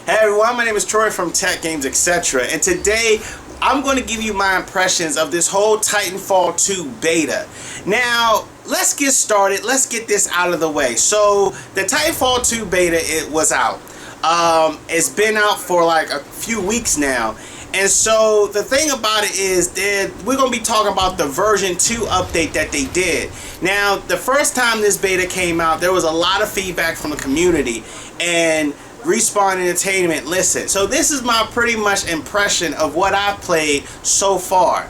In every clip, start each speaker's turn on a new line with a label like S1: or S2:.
S1: Hey everyone, my name is Troy from TechGamesEtc, and today I'm going to give you my impressions of this whole Titanfall 2 beta. Now, let's get started. Let's get this out of the way. So, the Titanfall 2 beta, it was out. It's been out for like a few weeks now. And so, the thing about it is that we're going to be talking about the version 2 update that they did. Now, the first time this beta came out, there was a lot of feedback from the community. And Respawn Entertainment, listen. So this is my pretty much impression of what I've played so far.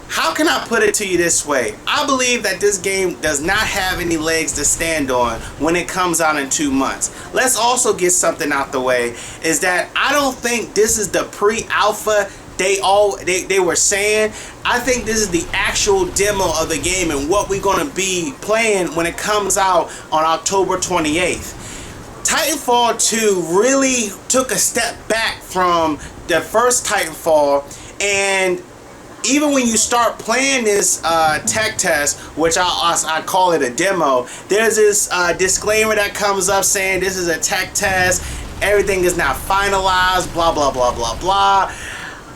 S1: How can I put it to you this way? I believe that this game does not have any legs to stand on when it comes out in 2 months. Let's also get something out the way, is that I don't think this is the pre-alpha they were saying. I think this is the actual demo of the game and what we're going to be playing when it comes out on October 28th. Titanfall 2 really took a step back from the first Titanfall, and even when you start playing this tech test, which I call it a demo, there's this disclaimer that comes up saying this is a tech test, everything is not finalized, blah blah blah blah blah.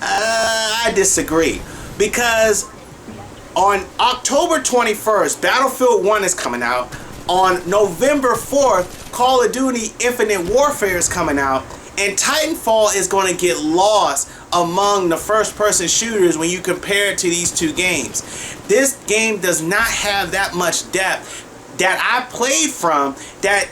S1: I disagree, because on October 21st, Battlefield 1 is coming out. On November 4th, Call of Duty Infinite Warfare is coming out, and Titanfall is going to get lost among the first-person shooters when you compare it to these two games. This game does not have that much depth that I played from that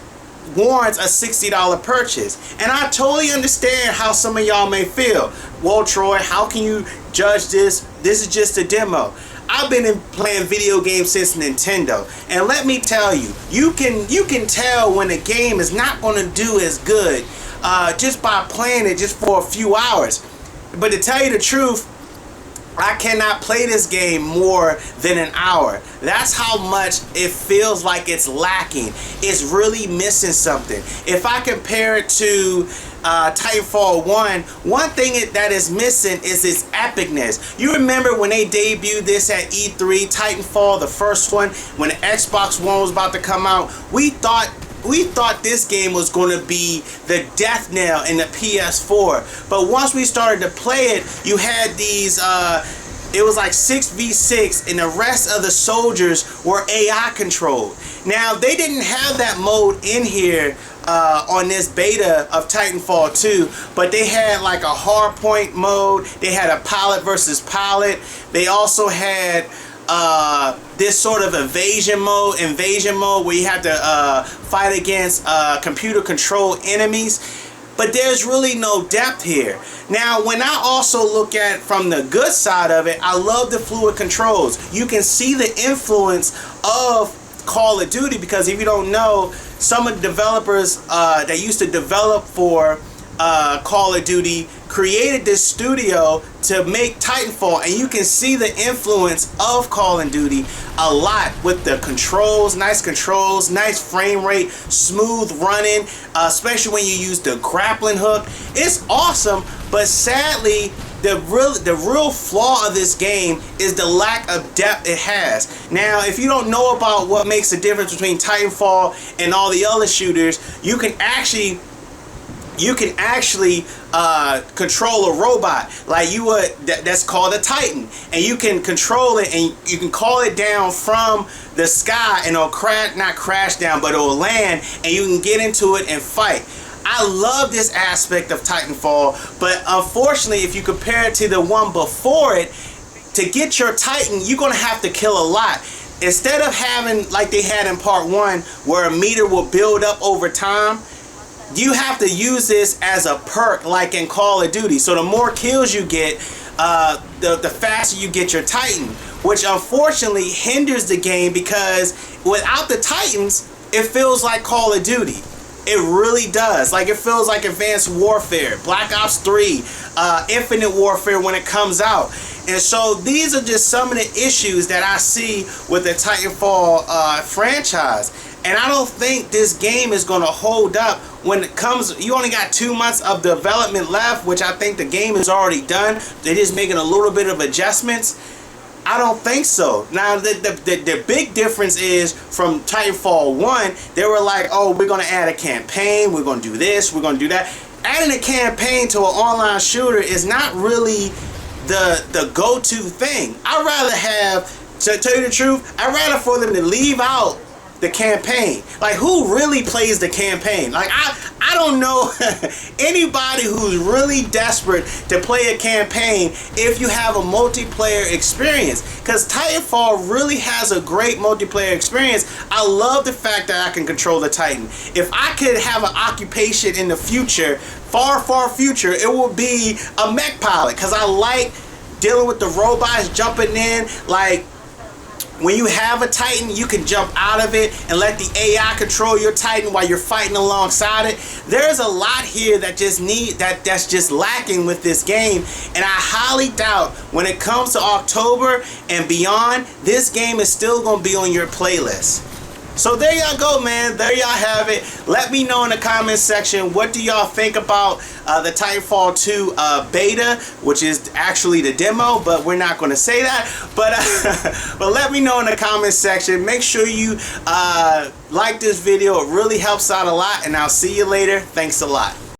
S1: warrants a $60 purchase. And I totally understand how some of y'all may feel. Well, Troy, how can you judge this? This is just a demo. I've been playing video games since Nintendo, and let me tell you, you can tell when a game is not going to do as good just by playing it just for a few hours. But to tell you the truth, I cannot play this game more than an hour. That's how much it feels like it's lacking. It's really missing something. If I compare it to Titanfall 1, one thing that is missing is its epicness. You remember when they debuted this at E3, Titanfall, the first one, when the Xbox One was about to come out, we thought this game was going to be the death knell in the PS4. But once we started to play it, you had these, it was like 6v6, and the rest of the soldiers were AI controlled. Now, they didn't have that mode in here on this beta of Titanfall 2, but they had like a hardpoint mode. They had a pilot versus pilot. They also had this sort of invasion mode where you have to fight against computer controlled enemies. But there's really no depth here. Now, when I also look at from the good side of it, I love the fluid controls. You can see the influence of Call of Duty, because if you don't know, some of the developers that used to develop for Call of Duty created this studio to make Titanfall, and you can see the influence of Call of Duty a lot with the controls, nice frame rate, smooth running, especially when you use the grappling hook. It's awesome, but sadly, the real flaw of this game is the lack of depth it has. Now, if you don't know about what makes the difference between Titanfall and all the other shooters, you can actually control a robot like you would. That's called a Titan, and you can control it, and you can call it down from the sky, and it'll not crash down, but it'll land, and you can get into it and fight. I love this aspect of Titanfall, but unfortunately, if you compare it to the one before it, to get your Titan, you're gonna have to kill a lot. Instead of having like they had in part 1, where a meter will build up over time, you have to use this as a perk like in Call of Duty. So the more kills you get, the faster you get your Titan, which unfortunately hinders the game, because without the Titans, it feels like Call of Duty. It really does. Like, it feels like Advanced Warfare, Black Ops 3, Infinite Warfare when it comes out. And so these are just some of the issues that I see with the Titanfall franchise. And I don't think this game is going to hold up when it comes. You only got 2 months of development left, which I think the game is already done. They're just making a little bit of adjustments. I don't think so. Now, the big difference is from Titanfall 1, they were like, oh, we're going to add a campaign, we're going to do this, we're going to do that. adding a campaign to an online shooter is not really the go-to thing. I'd rather have, to tell you the truth, I'd rather for them to leave out the campaign. Like, who really plays the campaign? Like, I don't know anybody who's really desperate to play a campaign if you have a multiplayer experience, because Titanfall really has a great multiplayer experience. I love the fact that I can control the Titan. If I could have an occupation in the future, far future, it will be a mech pilot, because I like dealing with the robots jumping in. Like, when you have a Titan, you can jump out of it and let the AI control your Titan while you're fighting alongside it. There's a lot here that that's just lacking with this game, and I highly doubt when it comes to October and beyond, this game is still gonna be on your playlist. So there y'all go, man. There y'all have it. Let me know in the comments section, what do y'all think about the Titanfall 2 beta, which is actually the demo, but we're not going to say that. But let me know in the comments section. Make sure you like this video. It really helps out a lot, and I'll see you later. Thanks a lot.